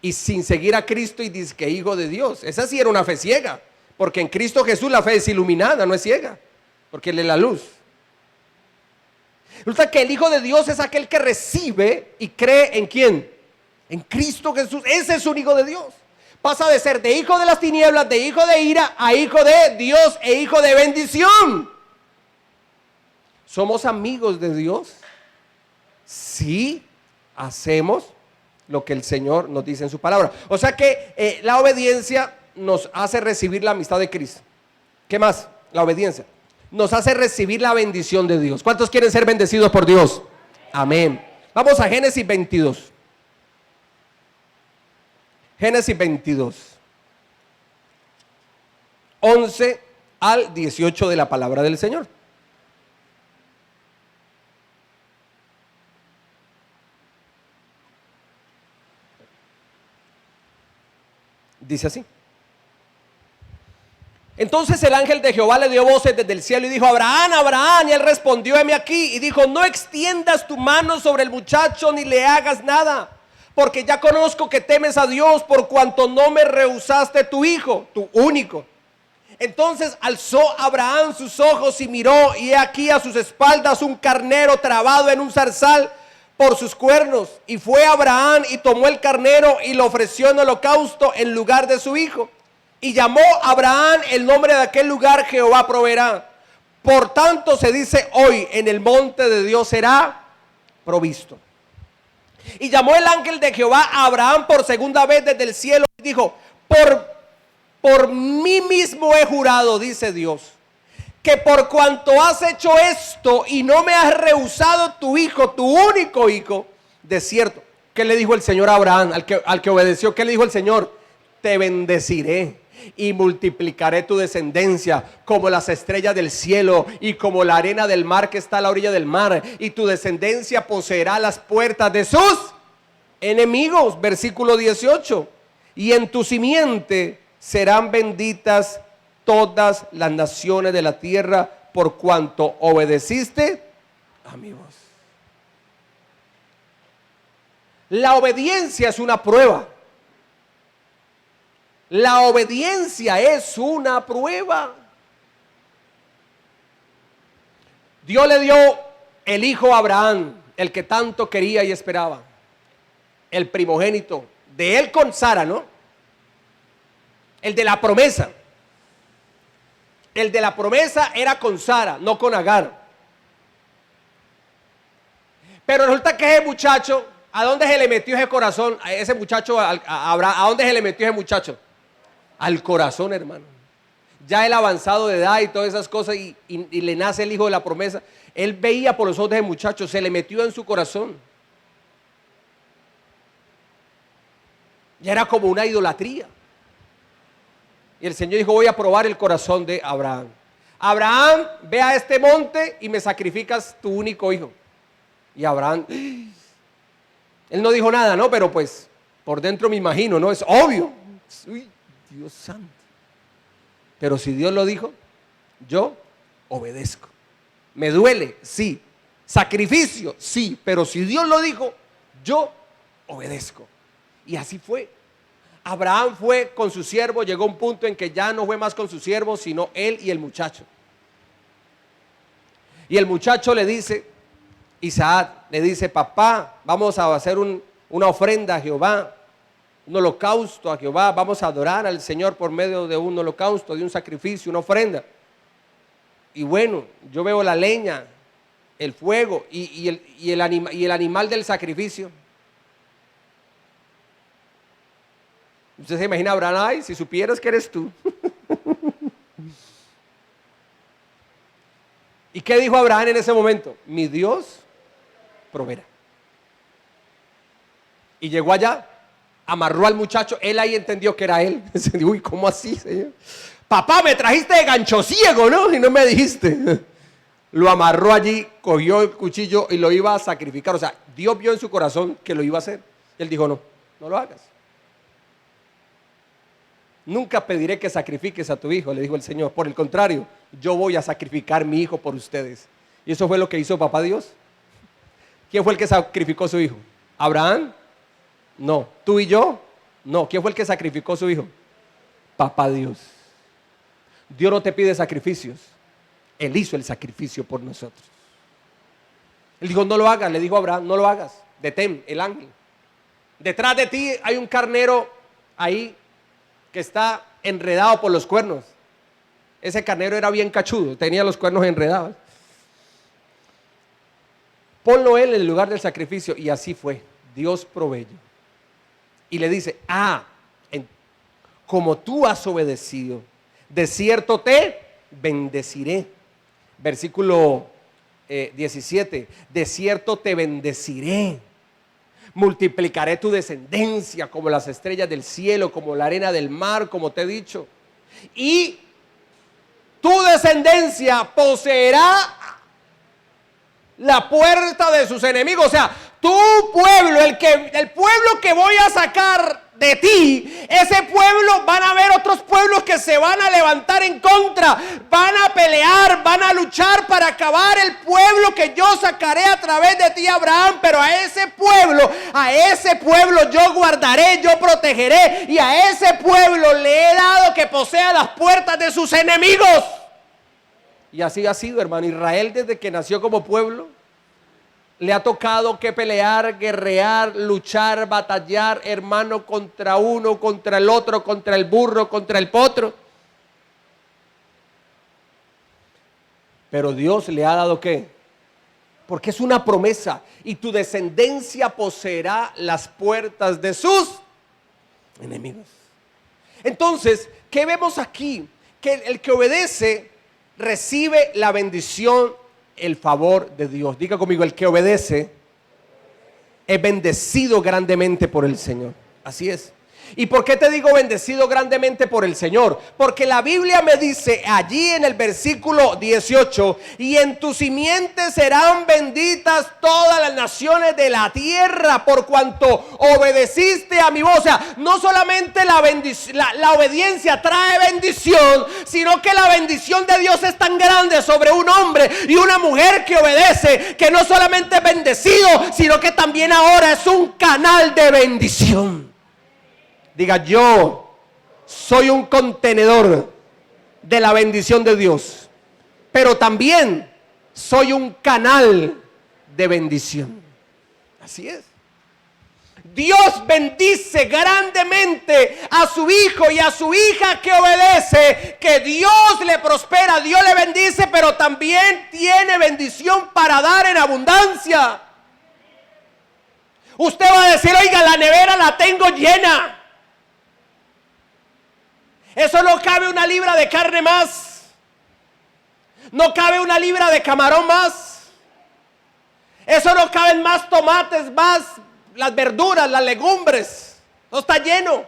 Speaker 1: y sin seguir a Cristo, y dice que hijo de Dios. Esa sí era una fe ciega, porque en Cristo Jesús la fe es iluminada, no es ciega, porque Él es la luz. Resulta que el hijo de Dios es aquel que recibe y cree en ¿quién? En Cristo Jesús. Ese es un hijo de Dios. Pasa de ser de hijo de las tinieblas, de hijo de ira, a hijo de Dios e hijo de bendición. ¿Somos amigos de Dios? Sí, hacemos lo que el Señor nos dice en su palabra. O sea que la obediencia nos hace recibir la amistad de Cristo. ¿Qué más? La obediencia nos hace recibir la bendición de Dios. ¿Cuántos quieren ser bendecidos por Dios? Amén. Vamos a Génesis 22. Génesis 22, 11 al 18 de la palabra del Señor. Dice así. Entonces el ángel de Jehová le dio voces desde el cielo y dijo, Abraham, Abraham, y él respondió, heme aquí, y dijo, no extiendas tu mano sobre el muchacho ni le hagas nada, porque ya conozco que temes a Dios por cuanto no me rehusaste tu hijo, tu único. Entonces alzó Abraham sus ojos y miró, y he aquí a sus espaldas un carnero trabado en un zarzal por sus cuernos. Y fue Abraham y tomó el carnero y lo ofreció en holocausto en lugar de su hijo. Y llamó Abraham el nombre de aquel lugar, Jehová proveerá. Por tanto se dice hoy, en el monte de Dios será provisto. Y llamó el ángel de Jehová a Abraham por segunda vez desde el cielo y dijo, por mí mismo he jurado, dice Dios, que por cuanto has hecho esto y no me has rehusado tu hijo, tu único hijo, de cierto. ¿Qué le dijo el Señor a Abraham, al que obedeció? ¿Qué le dijo el Señor? Te bendeciré y multiplicaré tu descendencia como las estrellas del cielo y como la arena del mar que está a la orilla del mar. Y tu descendencia poseerá las puertas de sus enemigos. Versículo 18. Y en tu simiente serán benditas todas las naciones de la tierra por cuanto obedeciste a mi voz. La obediencia es una prueba. La obediencia es una prueba. Dios le dio el hijo a Abraham, el que tanto quería y esperaba, el primogénito de él con Sara, ¿no? El de la promesa. El de la promesa era con Sara, no con Agar. Pero resulta que ese muchacho, ¿a dónde se le metió ese corazón? A ese muchacho, ¿a dónde se le metió ese muchacho? Al corazón, hermano. Ya él avanzado de edad y todas esas cosas y le nace el hijo de la promesa. Él veía por los ojos de ese muchacho, se le metió en su corazón. Ya era como una idolatría. Y el Señor dijo, voy a probar el corazón de Abraham. Abraham, ve a este monte y me sacrificas tu único hijo. Y Abraham, él no dijo nada, ¿no? Pero pues por dentro me imagino, ¿no? Es obvio. Uy, Dios santo. Pero si Dios lo dijo, yo obedezco. Me duele, sí. Sacrificio, sí. Pero si Dios lo dijo, yo obedezco. Y así fue. Abraham fue con su siervo, llegó a un punto en que ya no fue más con su siervo, sino él y el muchacho. Y el muchacho le dice, Isaac, le dice, papá, vamos a hacer una ofrenda a Jehová, un holocausto a Jehová, vamos a adorar al Señor por medio de un holocausto, de un sacrificio, una ofrenda. Y bueno, yo veo la leña, el fuego y el animal del sacrificio. Usted se imagina a Abraham, ay, si supieras que eres tú. ¿Y qué dijo Abraham en ese momento? Mi Dios proveerá. Y llegó allá, amarró al muchacho, él ahí entendió que era él. Uy, ¿cómo así, Señor? Papá, me trajiste de gancho ciego, ¿no? Y no me dijiste. Lo amarró allí, cogió el cuchillo y lo iba a sacrificar. O sea, Dios vio en su corazón que lo iba a hacer. Y él dijo, no, no lo hagas. Nunca pediré que sacrifiques a tu hijo, le dijo el Señor. Por el contrario, yo voy a sacrificar mi hijo por ustedes. Y eso fue lo que hizo papá Dios. ¿Quién fue el que sacrificó a su hijo? ¿Abraham? No. ¿Tú y yo? No. ¿Quién fue el que sacrificó a su hijo? Papá Dios. Dios no te pide sacrificios. Él hizo el sacrificio por nosotros. Él dijo, no lo hagas, le dijo a Abraham, no lo hagas. Detén el ángel. Detrás de ti hay un carnero ahí que está enredado por los cuernos. Ese carnero era bien cachudo, tenía los cuernos enredados. Ponlo él en el lugar del sacrificio. Y así fue. Dios proveyó. Y le dice, como tú has obedecido, de cierto te bendeciré. Versículo 17. De cierto te bendeciré. Multiplicaré tu descendencia como las estrellas del cielo, como la arena del mar, como te he dicho. Y tu descendencia poseerá la puerta de sus enemigos. O sea, tu pueblo, el pueblo que voy a sacar de ti, ese pueblo, van a haber otros pueblos que se van a levantar en contra, van a pelear, van a luchar para acabar el pueblo que yo sacaré a través de ti, Abraham. Pero a ese pueblo yo guardaré, yo protegeré, y a ese pueblo le he dado que posea las puertas de sus enemigos. Y así ha sido, hermano. Israel, desde que nació como pueblo, le ha tocado que pelear, guerrear, luchar, batallar, hermano, contra uno, contra el otro, contra el burro, contra el potro. Pero Dios le ha dado ¿qué? Porque es una promesa. Y tu descendencia poseerá las puertas de sus enemigos. Entonces, ¿qué vemos aquí? Que el que obedece recibe la bendición, el favor de Dios. Diga conmigo, el que obedece es bendecido grandemente por el Señor. Así es. ¿Y por qué te digo bendecido grandemente por el Señor? Porque la Biblia me dice allí en el versículo 18: y en tu simiente serán benditas todas las naciones de la tierra, por cuanto obedeciste a mi voz. O sea, no solamente la obediencia trae bendición, sino que la bendición de Dios es tan grande sobre un hombre y una mujer que obedece, que no solamente es bendecido, sino que también ahora es un canal de bendición. Diga, yo soy un contenedor de la bendición de Dios, pero también soy un canal de bendición. Así es. Dios bendice grandemente a su hijo y a su hija que obedece, que Dios le prospera, Dios le bendice, pero también tiene bendición para dar en abundancia. Usted va a decir, oiga, la nevera la tengo llena. Eso no cabe una libra de carne más. No cabe una libra de camarón más. Eso no caben más tomates, más las verduras, las legumbres. No está lleno.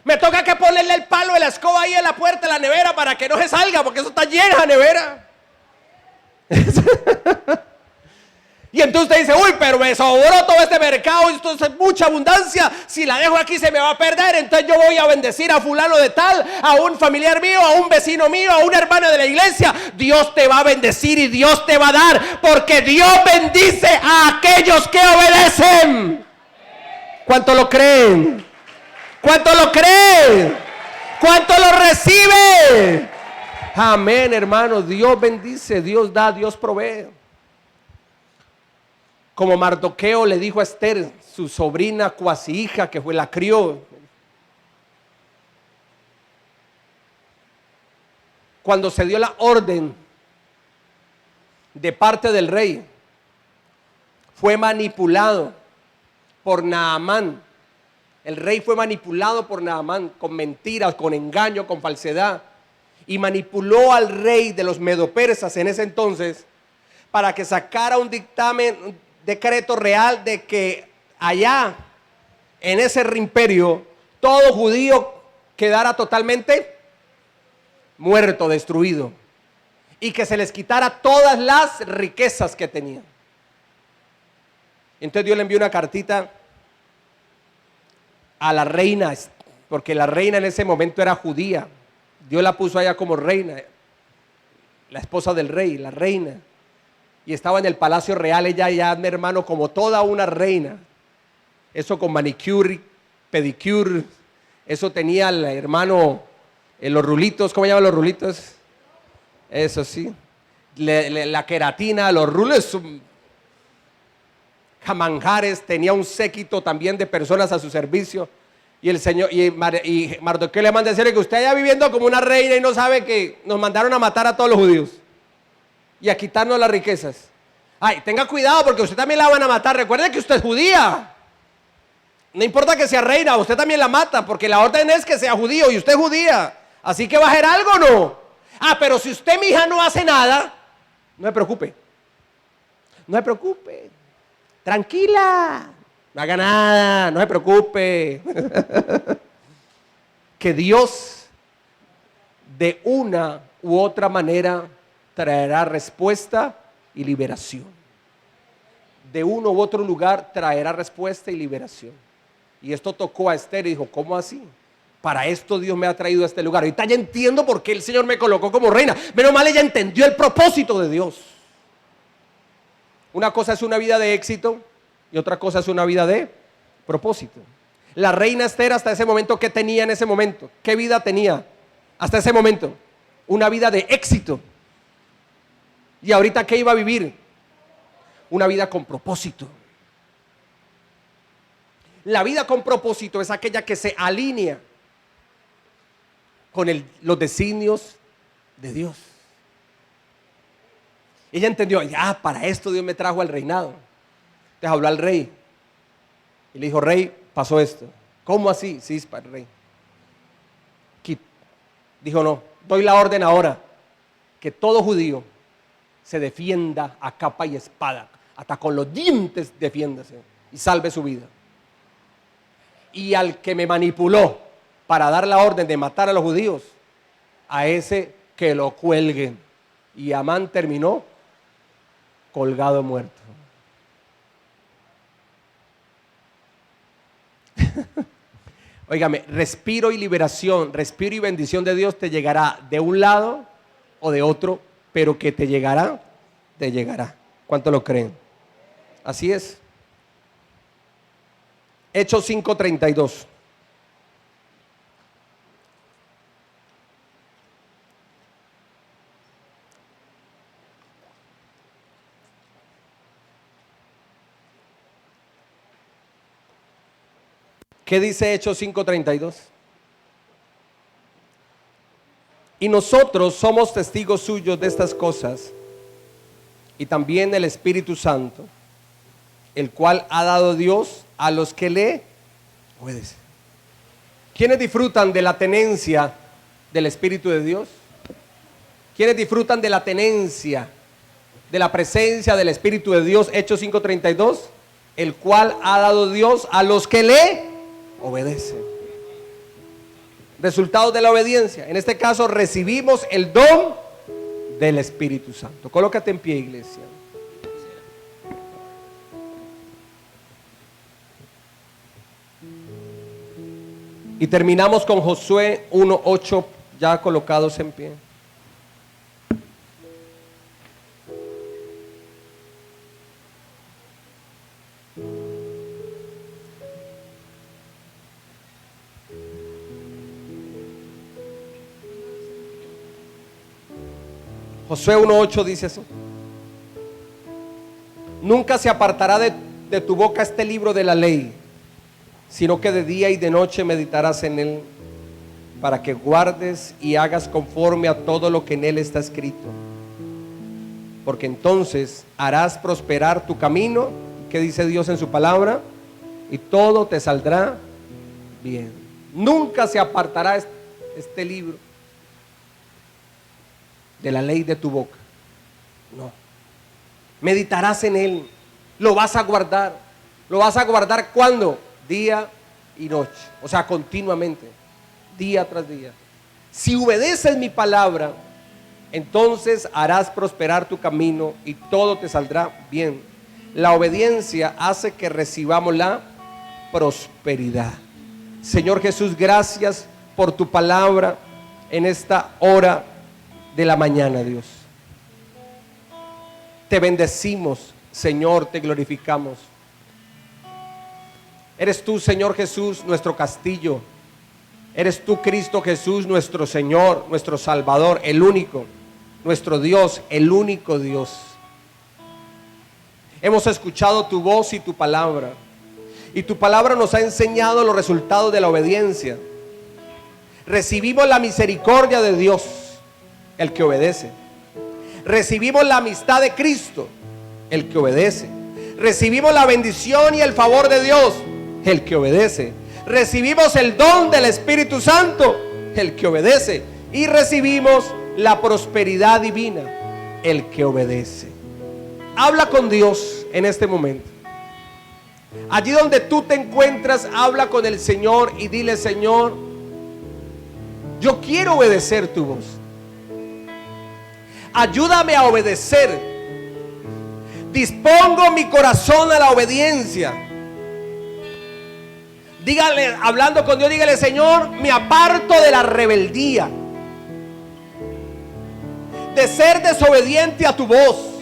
Speaker 1: Me toca que ponerle el palo de la escoba ahí en la puerta de la nevera para que no se salga, porque eso está llena la nevera. Y entonces usted dice, uy, pero me sobró todo este mercado, esto es mucha abundancia, si la dejo aquí se me va a perder, entonces yo voy a bendecir a fulano de tal, a un familiar mío, a un vecino mío, a una hermana de la iglesia. Dios te va a bendecir y Dios te va a dar, porque Dios bendice a aquellos que obedecen. ¿Cuánto lo creen? ¿Cuánto lo creen? ¿Cuánto lo recibe? Amén, hermanos. Dios bendice, Dios da, Dios provee. Como Mardoqueo le dijo a Esther, su sobrina cuasi hija, que fue la crió. Cuando se dio la orden de parte del rey, fue manipulado por Naamán. El rey fue manipulado por Naamán con mentiras, con engaño, con falsedad. Y manipuló al rey de los medopersas en ese entonces para que sacara un dictamen, decreto real de que allá en ese imperio todo judío quedara totalmente muerto, destruido, y que se les quitara todas las riquezas que tenían. Entonces Dios le envió una cartita a la reina, porque la reina en ese momento era judía. Dios la puso allá como reina, la esposa del rey, la reina. Y estaba en el palacio real, ella ya, mi hermano, como toda una reina. Eso con manicure, pedicure. Eso tenía el hermano, los rulitos, ¿cómo llaman los rulitos? Eso sí. La queratina, los rulos, manjares. Tenía un séquito también de personas a su servicio. Y el Señor, y Mardoqueo le manda a decirle que usted allá viviendo como una reina y no sabe que nos mandaron a matar a todos los judíos y a quitarnos las riquezas. Ay, tenga cuidado porque usted también la van a matar. Recuerde que usted es judía. No importa que sea reina, usted también la mata, porque la orden es que sea judío y usted es judía. Así que va a hacer algo o no. Ah, pero si usted, mi hija, no hace nada, no se preocupe. No se preocupe. Tranquila. No haga nada, no se preocupe. Que Dios de una u otra manera traerá respuesta y liberación. De uno u otro lugar traerá respuesta y liberación. Y esto tocó a Esther y dijo, ¿cómo así? Para esto Dios me ha traído a este lugar. Ahorita ya entiendo por qué el Señor me colocó como reina. Menos mal ella entendió el propósito de Dios. Una cosa es una vida de éxito y otra cosa es una vida de propósito. La reina Esther hasta ese momento, ¿qué tenía en ese momento? ¿Qué vida tenía hasta ese momento? Una vida de éxito. ¿Y ahorita qué iba a vivir? Una vida con propósito. La vida con propósito es aquella que se alinea con los designios de Dios. Ella entendió, ya, para esto Dios me trajo al reinado. Entonces habló al rey y le dijo, rey, pasó esto. ¿Cómo así? Sí, para el rey. Dijo, no, doy la orden ahora que todo judío se defienda a capa y espada, hasta con los dientes defiéndase y salve su vida. Y al que me manipuló para dar la orden de matar a los judíos, a ese que lo cuelguen. Y Amán terminó colgado muerto. Óigame, respiro y liberación, respiro y bendición de Dios te llegará de un lado o de otro, pero que te llegará, te llegará. ¿Cuánto lo creen? Así es. Hechos 5:32. ¿Qué dice Hechos 5:32? Y nosotros somos testigos suyos de estas cosas, y también el Espíritu Santo, el cual ha dado Dios a los que le obedecen. ¿Quiénes disfrutan de la tenencia del Espíritu de Dios? ¿Quiénes disfrutan de la tenencia, de la presencia del Espíritu de Dios? Hechos 5:32, el cual ha dado Dios a los que le obedecen. Resultados de la obediencia. En este caso recibimos el don del Espíritu Santo. Colócate en pie, iglesia. Y terminamos con Josué 1:8, ya colocados en pie. Josué 1:8 dice eso. Nunca se apartará de tu boca este libro de la ley, sino que de día y de noche meditarás en él, para que guardes y hagas conforme a todo lo que en él está escrito. Porque entonces harás prosperar tu camino, que dice Dios en su palabra, y todo te saldrá bien. Nunca se apartará este libro de la ley de tu boca. No. Meditarás en él, lo vas a guardar. ¿Lo vas a guardar cuándo? Día y noche, o sea, continuamente, día tras día. Si obedeces mi palabra, entonces harás prosperar tu camino y todo te saldrá bien. La obediencia hace que recibamos la prosperidad. Señor Jesús, gracias por tu palabra en esta hora de la mañana, Dios. Te bendecimos, Señor, te glorificamos. Eres tú, Señor Jesús, nuestro castillo. Eres tú, Cristo Jesús, nuestro Señor, nuestro Salvador, el único, nuestro Dios, el único Dios. Hemos escuchado tu voz y tu palabra, y tu palabra nos ha enseñado los resultados de la obediencia. Recibimos la misericordia de Dios, el que obedece. Recibimos la amistad de Cristo, el que obedece. Recibimos la bendición y el favor de Dios, el que obedece. Recibimos el don del Espíritu Santo, el que obedece. Y recibimos la prosperidad divina, el que obedece. Habla con Dios en este momento. Allí donde tú te encuentras, habla con el Señor y dile: Señor, yo quiero obedecer tu voz. Ayúdame a obedecer. Dispongo mi corazón a la obediencia. Dígale, hablando con Dios, dígale: Señor, me aparto de la rebeldía, de ser desobediente a tu voz,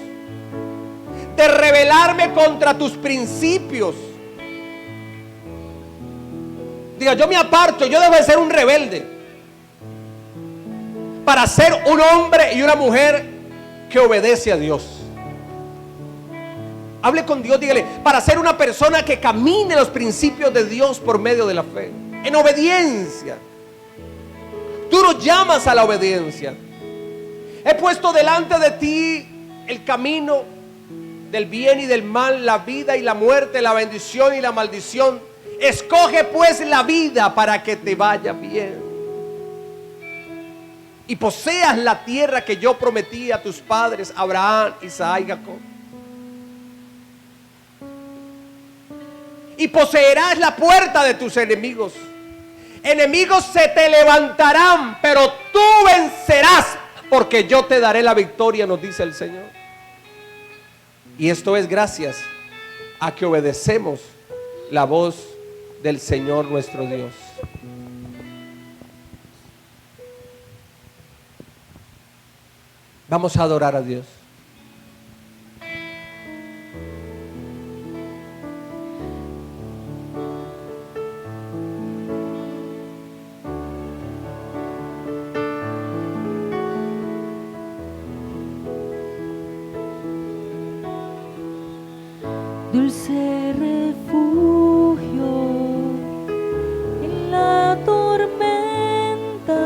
Speaker 1: de rebelarme contra tus principios. Diga: yo me aparto, yo debo de ser un rebelde para ser un hombre y una mujer que obedece a Dios. Hable con Dios, dígale: para ser una persona que camine los principios de Dios por medio de la fe, en obediencia. Tú nos llamas a la obediencia. He puesto delante de ti el camino del bien y del mal, la vida y la muerte, la bendición y la maldición. Escoge pues la vida para que te vaya bien y poseas la tierra que yo prometí a tus padres, Abraham, Isaac y Jacob. Y poseerás la puerta de tus enemigos. Enemigos se te levantarán, pero tú vencerás, porque yo te daré la victoria, nos dice el Señor. Y esto es gracias a que obedecemos la voz del Señor nuestro Dios. Vamos a adorar a Dios.
Speaker 2: Dulce refugio en la tormenta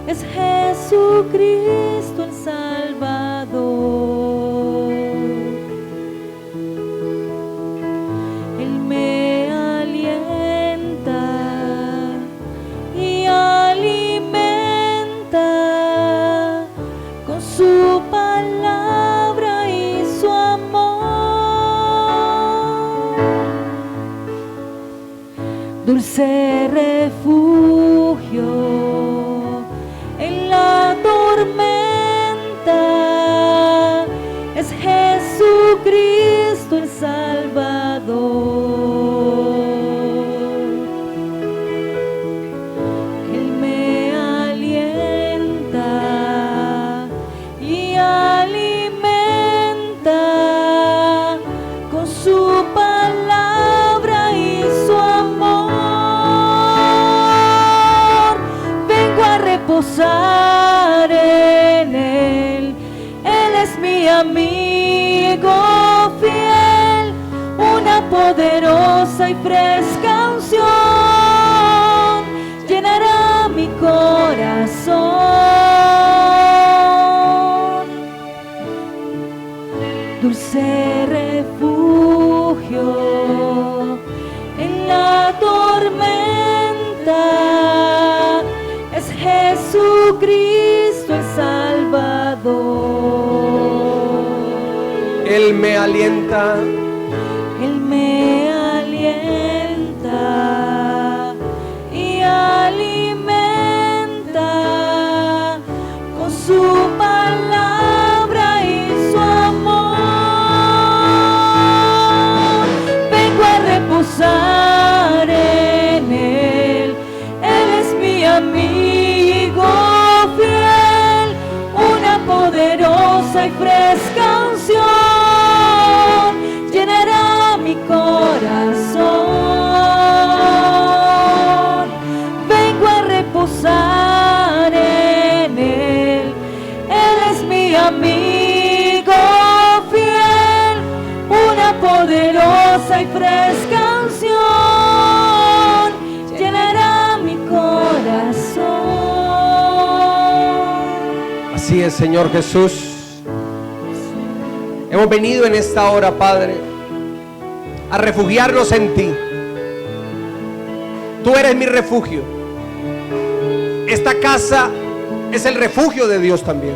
Speaker 2: es Jesucristo el Salvador. Él me alienta y alimenta con su palabra y su amor. Dulce refugio en la tormenta es Jesucristo el Salvador. Él me alienta y alimenta con su palabra y su amor. Vengo a reposar en Él. Él es mi amigo fiel, una poderosa y fresca unción llenará mi corazón. Dulce refugio en la tormenta es Jesucristo el Salvador.
Speaker 1: Él me alienta.
Speaker 2: Él me alienta y alimenta con su palabra y su amor. Vengo a reposar en Él. Él es mi amigo fiel, una poderosa y fresca unción llenará mi corazón. Vengo a reposar en Él. Él es mi amigo fiel, una poderosa y fresca unción llenará mi corazón.
Speaker 1: Así es, Señor Jesús. Hemos venido en esta hora, Padre, a refugiarnos en ti. Tú eres mi refugio. Esta casa es el refugio de Dios también.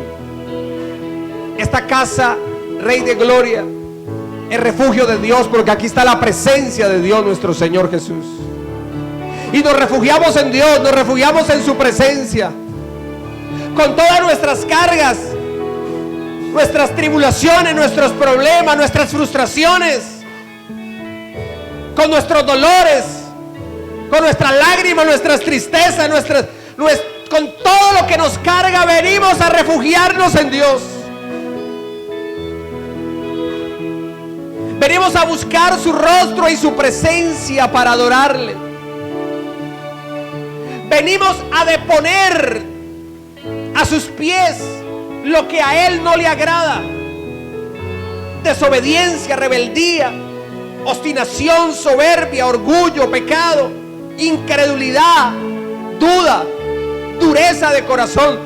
Speaker 1: Esta casa, Rey de Gloria, es refugio de Dios, porque aquí está la presencia de Dios nuestro Señor Jesús. Y nos refugiamos en Dios, nos refugiamos en su presencia, con todas nuestras cargas, nuestras tribulaciones, nuestros problemas, nuestras frustraciones, con nuestros dolores, con nuestras lágrimas, nuestras tristezas, con todo lo que nos carga. Venimos a refugiarnos en Dios. Venimos a buscar su rostro y su presencia para adorarle. Venimos a deponer a sus pies lo que a Él no le agrada: desobediencia, rebeldía, obstinación, soberbia, orgullo, pecado, incredulidad, duda, dureza de corazón.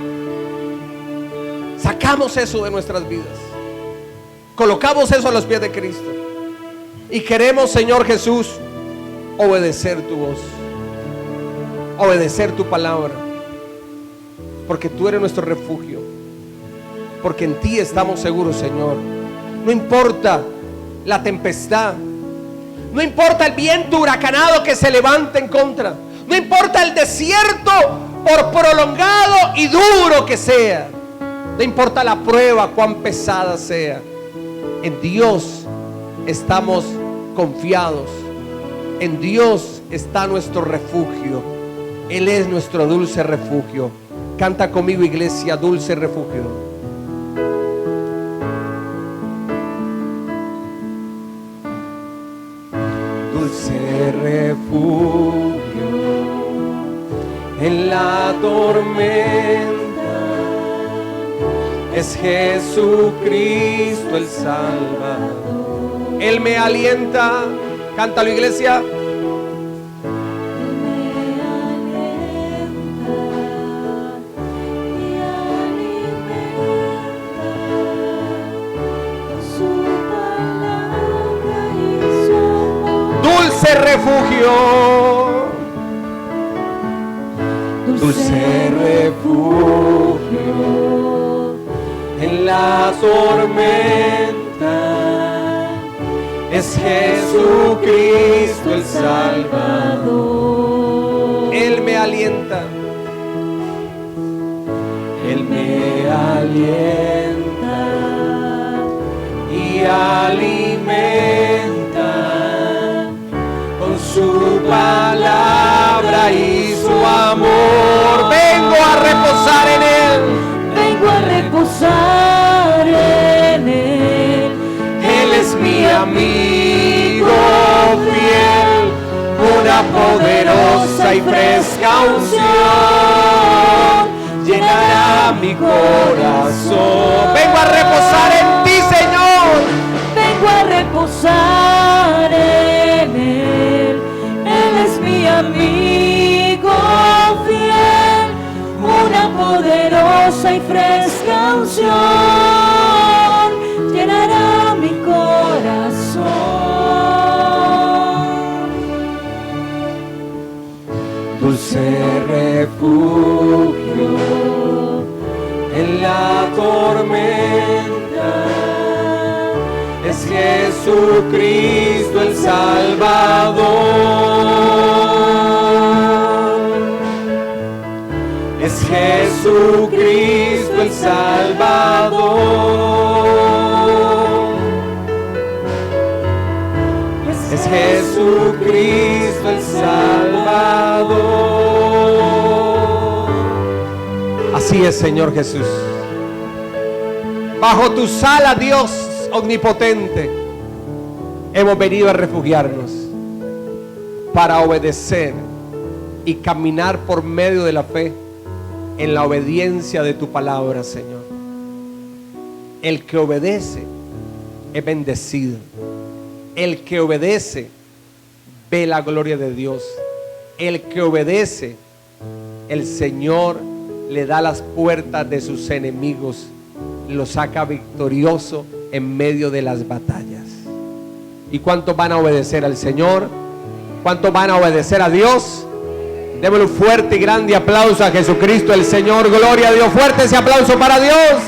Speaker 1: Sacamos eso de nuestras vidas, colocamos eso a los pies de Cristo y queremos, Señor Jesús, obedecer tu voz, obedecer tu palabra, porque tú eres nuestro refugio, porque en ti estamos seguros, Señor. No importa la tempestad, no importa el viento huracanado que se levante en contra, no importa el desierto por prolongado y duro que sea, no importa la prueba cuán pesada sea, en Dios estamos confiados, en Dios está nuestro refugio, Él es nuestro dulce refugio. Canta conmigo, iglesia, dulce refugio. Dulce refugio en la tormenta, es Jesucristo el Salvador. Él me alienta. Cántalo, iglesia. Dulce refugio, dulce refugio en la tormenta, es Jesucristo el Salvador. Él me alienta, Él me alienta y alimenta con su palabra y su amor. Vengo a reposar en Él,
Speaker 2: vengo a reposar en Él.
Speaker 1: Él es mi amigo fiel, una poderosa y fresca unción llenará mi corazón. Vengo a reposar en ti, Señor.
Speaker 2: Vengo a reposar en Él. Él es mi amigo fiel, una poderosa y fresca unción llenará mi corazón.
Speaker 1: Dulce refugio en la tormenta, es Jesucristo el Salvador. Es Jesucristo el Salvador. Es Jesucristo el Salvador. Así es, Señor Jesús. Bajo tu ala, Dios omnipotente, hemos venido a refugiarnos para obedecer y caminar por medio de la fe en la obediencia de tu palabra, Señor. El que obedece es bendecido. El que obedece ve la gloria de Dios. El que obedece, el Señor le da las puertas de sus enemigos, lo saca victorioso en medio de las batallas. ¿Y cuántos van a obedecer al Señor? ¿Cuántos van a obedecer a Dios? Démosle un fuerte y grande aplauso a Jesucristo el Señor. Gloria a Dios. Fuerte ese aplauso para Dios.